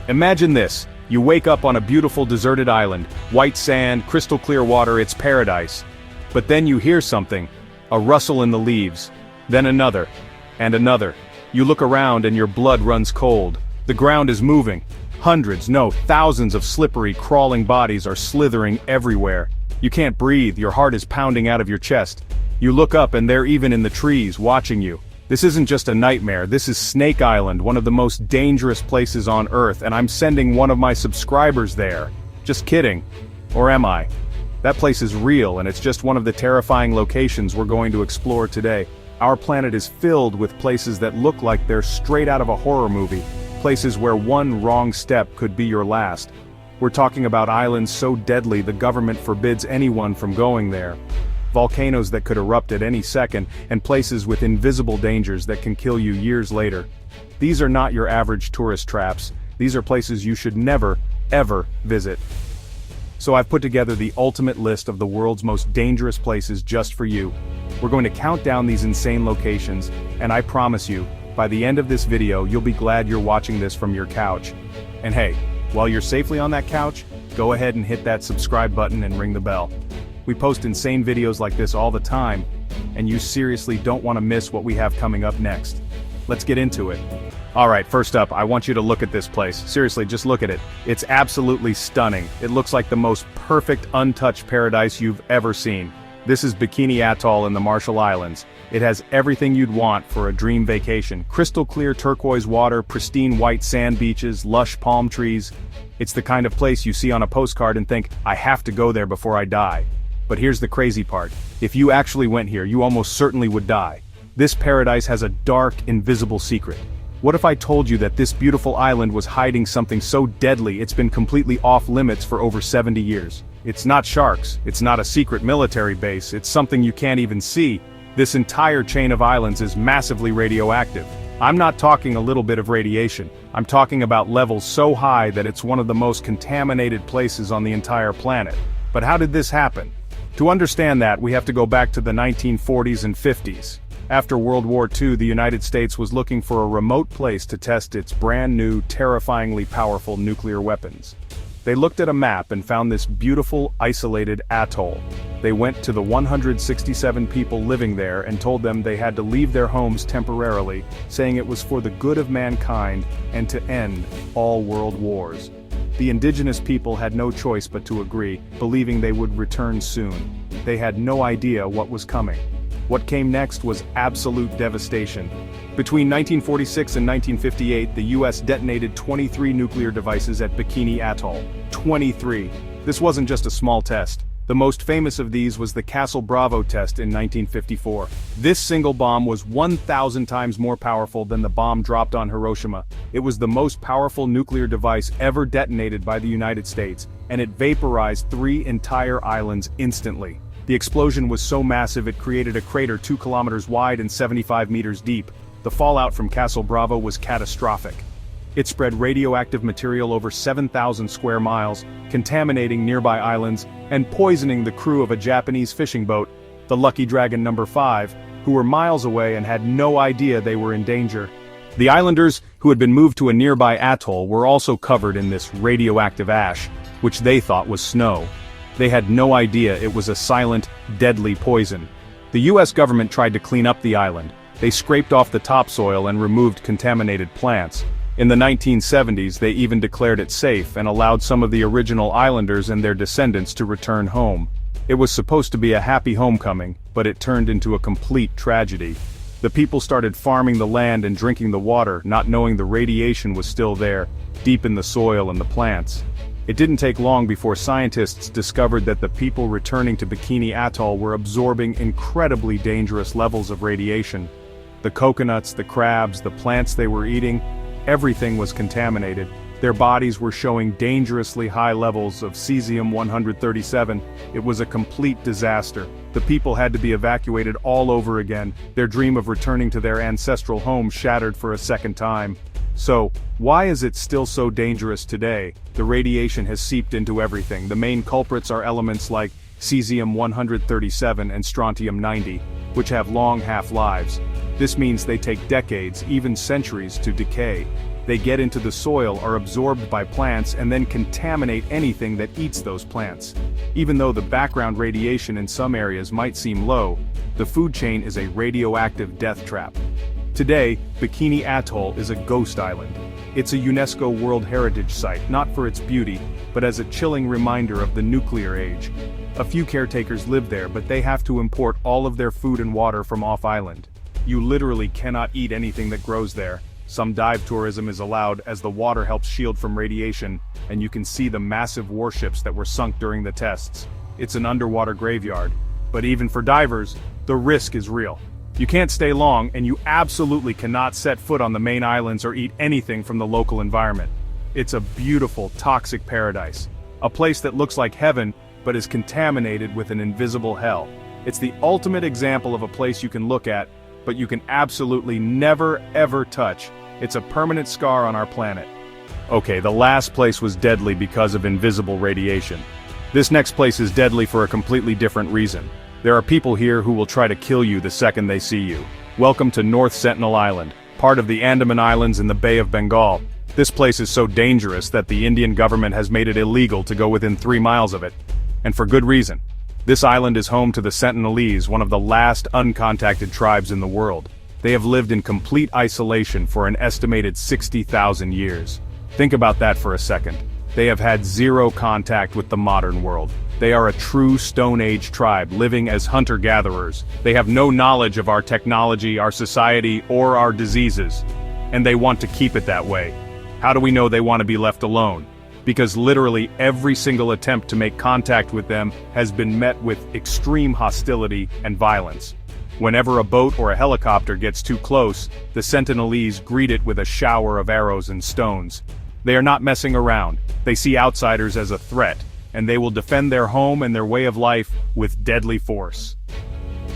Imagine this, you wake up on a beautiful deserted island, white sand, crystal clear water, it's paradise. But then you hear something, a rustle in the leaves, then another, and another. You look around and your blood runs cold. The ground is moving. Hundreds, no, thousands of slippery, crawling bodies are slithering everywhere. You can't breathe, your heart is pounding out of your chest. You look up and they're even in the trees, watching you. This isn't just a nightmare, this is Snake Island, one of the most dangerous places on Earth, and I'm sending one of my subscribers there. Just kidding. Or am I? That place is real, and it's just one of the terrifying locations we're going to explore today. Our planet is filled with places that look like they're straight out of a horror movie. Places where one wrong step could be your last. We're talking about islands so deadly the government forbids anyone from going there. Volcanoes that could erupt at any second, and places with invisible dangers that can kill you years later. These are not your average tourist traps, these are places you should never, ever visit. So I've put together the ultimate list of the world's most dangerous places just for you. We're going to count down these insane locations, and I promise you, by the end of this video you'll be glad you're watching this from your couch. And hey, while you're safely on that couch, go ahead and hit that subscribe button and ring the bell. We post insane videos like this all the time, and you seriously don't want to miss what we have coming up next. Let's get into it. Alright, first up, I want you to look at this place. Seriously, just look at it. It's absolutely stunning. It looks like the most perfect untouched paradise you've ever seen. This is Bikini Atoll in the Marshall Islands. It has everything you'd want for a dream vacation. Crystal clear turquoise water, pristine white sand beaches, lush palm trees. It's the kind of place you see on a postcard and think, I have to go there before I die. But here's the crazy part. If you actually went here, you almost certainly would die. This paradise has a dark, invisible secret. What if I told you that this beautiful island was hiding something so deadly it's been completely off limits for over 70 years? It's not sharks, it's not a secret military base, it's something you can't even see. This entire chain of islands is massively radioactive. I'm not talking a little bit of radiation, I'm talking about levels so high that it's one of the most contaminated places on the entire planet. But how did this happen? To understand that, we have to go back to the 1940s and 50s. After World War II, the United States was looking for a remote place to test its brand new, terrifyingly powerful nuclear weapons. They looked at a map and found this beautiful, isolated atoll. They went to the 167 people living there and told them they had to leave their homes temporarily, saying it was for the good of mankind and to end all world wars. The indigenous people had no choice but to agree, believing they would return soon. They had no idea what was coming. What came next was absolute devastation. Between 1946 and 1958, the US detonated 23 nuclear devices at Bikini Atoll. 23. This wasn't just a small test. The most famous of these was the Castle Bravo test in 1954. This single bomb was 1,000 times more powerful than the bomb dropped on Hiroshima. It was the most powerful nuclear device ever detonated by the United States, and it vaporized 3 entire islands instantly. The explosion was so massive it created a crater 2 kilometers wide and 75 meters deep. The fallout from Castle Bravo was catastrophic. It spread radioactive material over 7,000 square miles, contaminating nearby islands, and poisoning the crew of a Japanese fishing boat, the Lucky Dragon No. 5, who were miles away and had no idea they were in danger. The islanders, who had been moved to a nearby atoll, were also covered in this radioactive ash, which they thought was snow. They had no idea it was a silent, deadly poison. The US government tried to clean up the island. They scraped off the topsoil and removed contaminated plants. In the 1970s, they even declared it safe and allowed some of the original islanders and their descendants to return home. It was supposed to be a happy homecoming, but it turned into a complete tragedy. The people started farming the land and drinking the water, not knowing the radiation was still there, deep in the soil and the plants. It didn't take long before scientists discovered that the people returning to Bikini Atoll were absorbing incredibly dangerous levels of radiation. The coconuts, the crabs, the plants they were eating, everything was contaminated. Their bodies were showing dangerously high levels of cesium-137. It was a complete disaster. The people had to be evacuated all over again, their dream of returning to their ancestral home shattered for a second time. So, why is it still so dangerous today? The radiation has seeped into everything. The main culprits are elements like cesium-137 and strontium-90, which have long half-lives. This means they take decades, even centuries, to decay. They get into the soil, are absorbed by plants, and then contaminate anything that eats those plants. Even though the background radiation in some areas might seem low, the food chain is a radioactive death trap. Today, Bikini Atoll is a ghost island. It's a UNESCO World Heritage Site, not for its beauty, but as a chilling reminder of the nuclear age. A few caretakers live there, but they have to import all of their food and water from off-island. You literally cannot eat anything that grows there. Some dive tourism is allowed as the water helps shield from radiation, and you can see the massive warships that were sunk during the tests. It's an underwater graveyard. But even for divers, the risk is real. You can't stay long, and you absolutely cannot set foot on the main islands or eat anything from the local environment. It's a beautiful, toxic paradise. A place that looks like heaven, but is contaminated with an invisible hell. It's the ultimate example of a place you can look at, but you can absolutely never ever touch. It's a permanent scar on our planet. Okay, the last place was deadly because of invisible radiation. This next place is deadly for a completely different reason. There are people here who will try to kill you the second they see you. Welcome to North Sentinel Island, part of the Andaman Islands in the Bay of Bengal. This place is so dangerous that the Indian government has made it illegal to go within 3 miles of it. And for good reason. This island is home to the Sentinelese, one of the last uncontacted tribes in the world. They have lived in complete isolation for an estimated 60,000 years. Think about that for a second. They have had zero contact with the modern world. They are a true Stone Age tribe living as hunter-gatherers. They have no knowledge of our technology, our society, or our diseases. And they want to keep it that way. How do we know they want to be left alone? Because literally every single attempt to make contact with them has been met with extreme hostility and violence. Whenever a boat or a helicopter gets too close, the Sentinelese greet it with a shower of arrows and stones. They are not messing around. They see outsiders as a threat, and they will defend their home and their way of life with deadly force.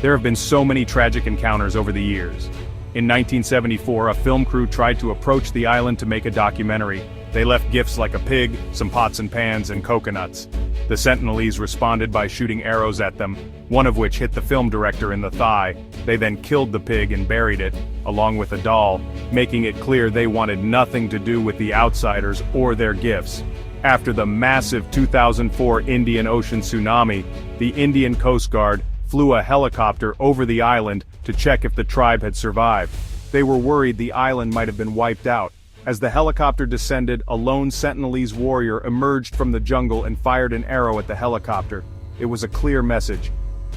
There have been so many tragic encounters over the years. In 1974, a film crew tried to approach the island to make a documentary. They left gifts like a pig, some pots and pans, and coconuts. The Sentinelese responded by shooting arrows at them, one of which hit the film director in the thigh. They then killed the pig and buried it, along with a doll, making it clear they wanted nothing to do with the outsiders or their gifts. After the massive 2004 Indian Ocean tsunami, the Indian Coast Guard flew a helicopter over the island to check if the tribe had survived. They were worried the island might have been wiped out. As the helicopter descended, a lone Sentinelese warrior emerged from the jungle and fired an arrow at the helicopter. It was a clear message.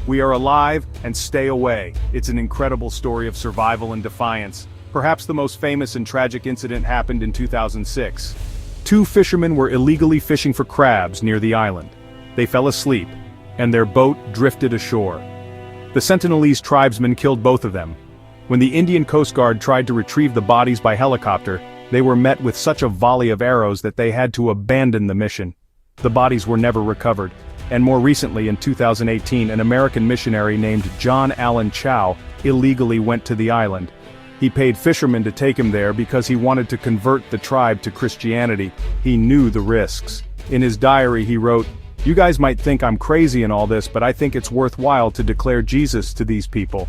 We are alive, and stay away. It's an incredible story of survival and defiance. Perhaps the most famous and tragic incident happened in 2006. 2 fishermen were illegally fishing for crabs near the island. They fell asleep, and their boat drifted ashore. The Sentinelese tribesmen killed both of them. When the Indian Coast Guard tried to retrieve the bodies by helicopter, they were met with such a volley of arrows that they had to abandon the mission. The bodies were never recovered, and more recently in 2018 an American missionary named John Allen Chow illegally went to the island. He paid fishermen to take him there because he wanted to convert the tribe to Christianity. He knew the risks. In his diary he wrote, "You guys might think I'm crazy and all this, but I think it's worthwhile to declare Jesus to these people."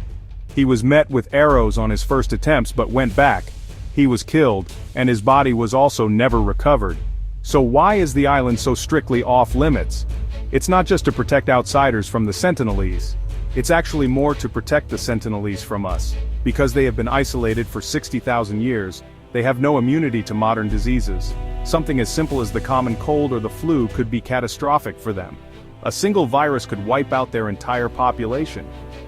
He was met with arrows on his first attempts but went back. He was killed, and his body was also never recovered. So why is the island so strictly off-limits? It's not just to protect outsiders from the Sentinelese. It's actually more to protect the Sentinelese from us. Because they have been isolated for 60,000 years, they have no immunity to modern diseases. Something as simple as the common cold or the flu could be catastrophic for them. A single virus could wipe out their entire population.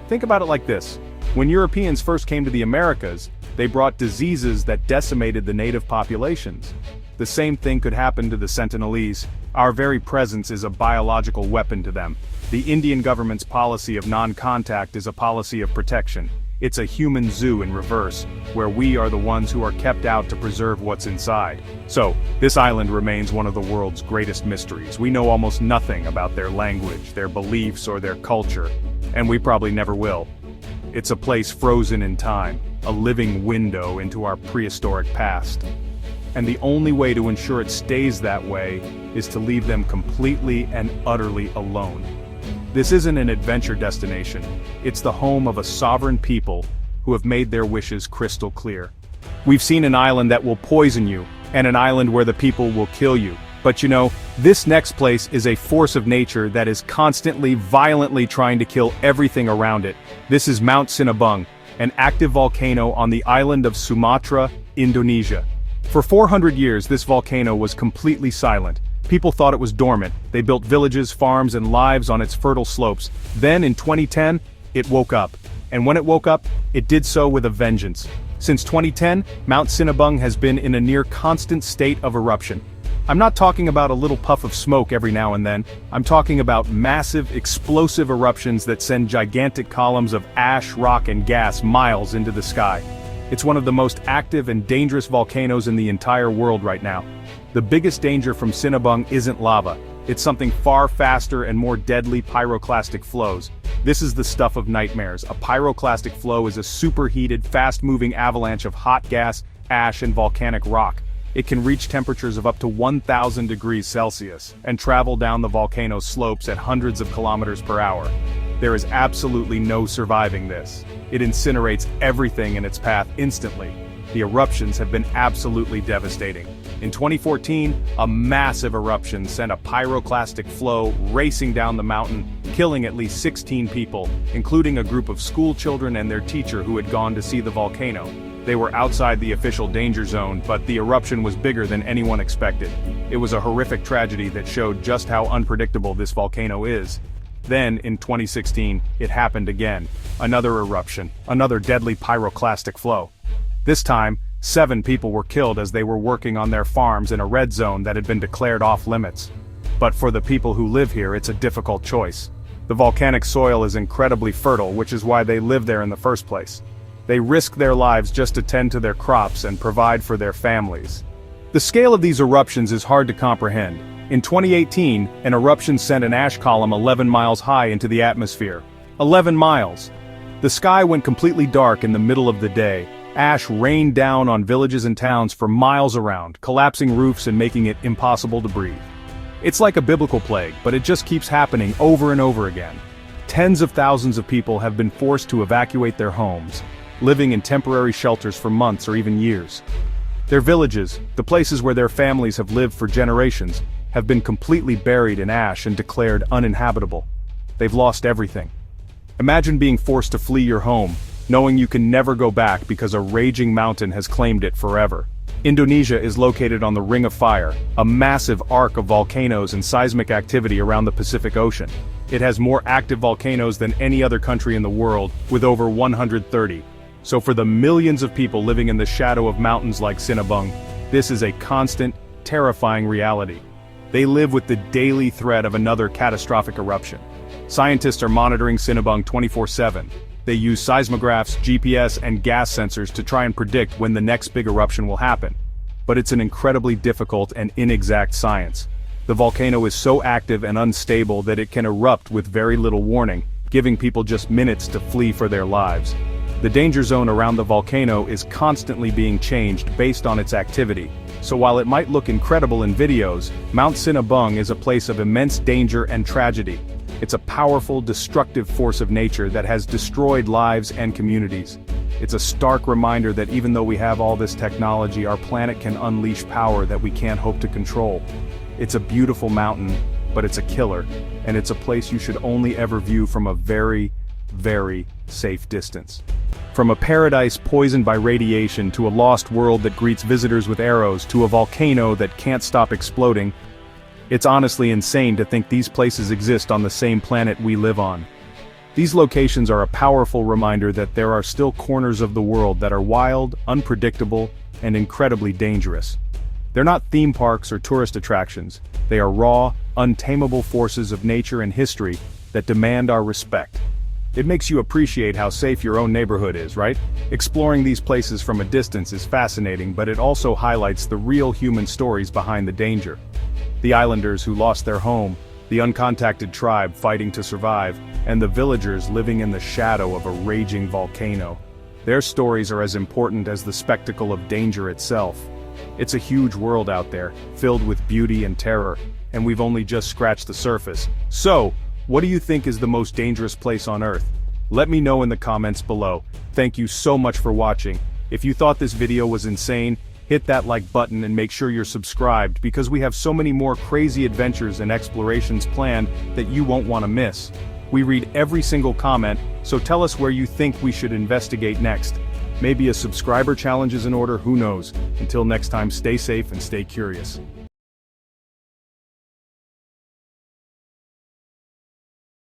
Think about it like this. When Europeans first came to the Americas, they brought diseases that decimated the native populations. The same thing could happen to the Sentinelese. Our very presence is a biological weapon to them. The Indian government's policy of non-contact is a policy of protection. It's a human zoo in reverse, where we are the ones who are kept out to preserve what's inside. So, this island remains one of the world's greatest mysteries. We know almost nothing about their language, their beliefs, or their culture, and we probably never will. It's a place frozen in time, a living window into our prehistoric past. And the only way to ensure it stays that way is to leave them completely and utterly alone. This isn't an adventure destination. It's the home of a sovereign people who have made their wishes crystal clear. We've seen an island that will poison you, and an island where the people will kill you. But you know, this next place is a force of nature that is constantly, violently trying to kill everything around it. This is Mount Sinabung, an active volcano on the island of Sumatra, Indonesia. For 400 years, this volcano was completely silent. People thought it was dormant. They built villages, farms, and lives on its fertile slopes. Then, in 2010, it woke up. And when it woke up, it did so with a vengeance. Since 2010, Mount Sinabung has been in a near constant state of eruption. I'm not talking about a little puff of smoke every now and then. I'm talking about massive, explosive eruptions that send gigantic columns of ash, rock, and gas miles into the sky. It's one of the most active and dangerous volcanoes in the entire world right now. The biggest danger from Sinabung isn't lava. It's something far faster and more deadly: pyroclastic flows. This is the stuff of nightmares. A pyroclastic flow is a superheated, fast-moving avalanche of hot gas, ash, and volcanic rock. It can reach temperatures of up to 1,000 degrees Celsius and travel down the volcano's slopes at hundreds of kilometers per hour. There is absolutely no surviving this. It incinerates everything in its path instantly. The eruptions have been absolutely devastating. In 2014, a massive eruption sent a pyroclastic flow racing down the mountain, killing at least 16 people, including a group of school children and their teacher who had gone to see the volcano. They were outside the official danger zone, but the eruption was bigger than anyone expected. It was a horrific tragedy that showed just how unpredictable this volcano is. Then, in 2016, it happened again. Another eruption, another deadly pyroclastic flow. This time, 7 people were killed as they were working on their farms in a red zone that had been declared off-limits. But for the people who live here, it's a difficult choice. The volcanic soil is incredibly fertile, which is why they live there in the first place. They risk their lives just to tend to their crops and provide for their families. The scale of these eruptions is hard to comprehend. In 2018, an eruption sent an ash column 11 miles high into the atmosphere. 11 miles! The sky went completely dark in the middle of the day. Ash rained down on villages and towns for miles around, collapsing roofs and making it impossible to breathe. It's like a biblical plague, but it just keeps happening over and over again. Tens of thousands of people have been forced to evacuate their homes, living in temporary shelters for months or even years. Their villages, the places where their families have lived for generations, have been completely buried in ash and declared uninhabitable. They've lost everything. Imagine being forced to flee your home, knowing you can never go back because a raging mountain has claimed it forever. Indonesia is located on the Ring of Fire, a massive arc of volcanoes and seismic activity around the Pacific Ocean. It has more active volcanoes than any other country in the world, with over 130. So for the millions of people living in the shadow of mountains like Sinabung, this is a constant, terrifying reality. They live with the daily threat of another catastrophic eruption. Scientists are monitoring Sinabung 24/7. They use seismographs, GPS, and gas sensors to try and predict when the next big eruption will happen. But it's an incredibly difficult and inexact science. The volcano is so active and unstable that it can erupt with very little warning, giving people just minutes to flee for their lives. The danger zone around the volcano is constantly being changed based on its activity. So while it might look incredible in videos, Mount Sinabung is a place of immense danger and tragedy. It's a powerful, destructive force of nature that has destroyed lives and communities. It's a stark reminder that even though we have all this technology, our planet can unleash power that we can't hope to control. It's a beautiful mountain, but it's a killer, and it's a place you should only ever view from a very, very safe distance. From a paradise poisoned by radiation to a lost world that greets visitors with arrows to a volcano that can't stop exploding, it's honestly insane to think these places exist on the same planet we live on. These locations are a powerful reminder that there are still corners of the world that are wild, unpredictable, and incredibly dangerous. They're not theme parks or tourist attractions. They are raw, untamable forces of nature and history that demand our respect. It makes you appreciate how safe your own neighborhood is, right? Exploring these places from a distance is fascinating, but it also highlights the real human stories behind the danger. The islanders who lost their home, the uncontacted tribe fighting to survive, and the villagers living in the shadow of a raging volcano. Their stories are as important as the spectacle of danger itself. It's a huge world out there, filled with beauty and terror, and we've only just scratched the surface. So, what do you think is the most dangerous place on Earth? Let me know in the comments below. Thank you so much for watching. If you thought this video was insane, hit that like button and make sure you're subscribed because we have so many more crazy adventures and explorations planned that you won't want to miss. We read every single comment, so tell us where you think we should investigate next. Maybe a subscriber challenge is in order, who knows? Until next time, stay safe and stay curious.